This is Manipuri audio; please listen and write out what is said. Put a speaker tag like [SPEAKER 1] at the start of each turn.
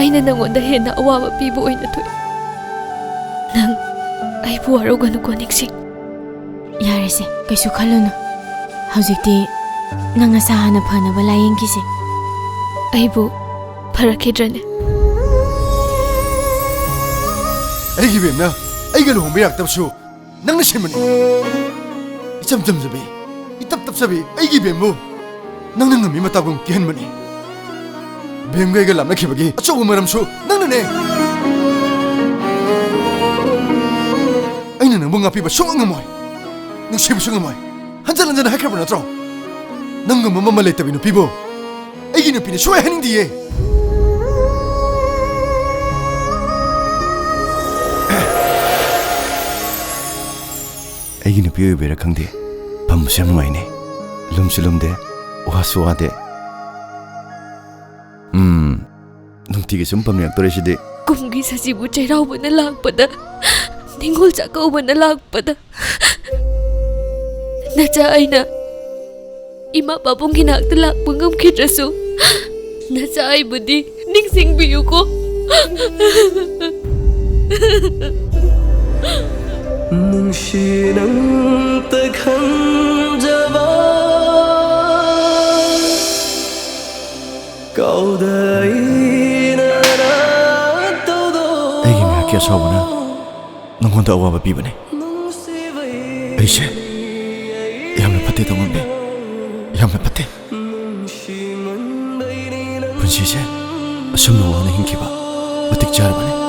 [SPEAKER 1] ꯑꯩꯅ ꯅꯪꯉꯣꯟꯗ ꯍꯦꯟꯅ ꯑꯋꯥꯕ ꯄꯤꯕ ꯑꯣꯏꯅ ꯊꯣꯛꯏ꯫ ꯅꯪ ꯑꯩꯕꯨ ꯋꯥꯔꯧꯒꯅꯨꯀꯣ ꯅꯤꯡꯁꯤꯡ꯫
[SPEAKER 2] ꯌꯥꯔꯦꯁꯦ, ꯀꯩꯁꯨ ꯈꯜꯂꯨꯅꯨ꯫ ꯍꯧꯖꯤꯛꯇꯤ ꯅꯪ ꯅꯁꯥ ꯍꯥꯟꯅ ꯐꯅꯕ ꯂꯥꯌꯦꯡꯈꯤꯁꯦ꯫
[SPEAKER 1] ꯑꯩꯕꯨ ꯐꯔꯛꯈꯤꯗ꯭ꯔꯅꯦ?
[SPEAKER 3] ꯑꯩꯒꯤ ꯕꯦꯝꯅ ꯑꯩꯒ ꯂꯨꯍꯣꯡꯕ ꯌꯥꯔꯛꯇꯕꯁꯨ ꯅꯪꯅ ꯁꯦꯝꯕꯅꯤ꯫ 이점 점점이 이답답잡이 아이기 뱀무 낭낭 놈이 맞다고 기한머니 뱀가이가 람나키바기 어쩌고 말함수 낭나네 아이는 뭔가 피바 송응어머이 능 시부 송응어머이 한잔한잔 할까보 나죠 낭가 뭐만 말랬다비는 피부 아이기는 피는 쇼야 하는디에 아이기는 피우에 베라 강디 밤무시한 마이네 lumsulumde wasuade nungtigi sumpam yak toreside
[SPEAKER 1] kumgi sajibu chairauba na lakpada ningol chakauba na lakpada nacha aina ima babong ginakta lakpa ngamkidrasu nacha aibudi ningsingbiyu ko
[SPEAKER 4] nungsinang takhanjaba
[SPEAKER 3] aigi mi hakya sawna nongonda awaba pibane aise yamna patte tongombe yamna patte punsise asumna wana hinkiba matik charbane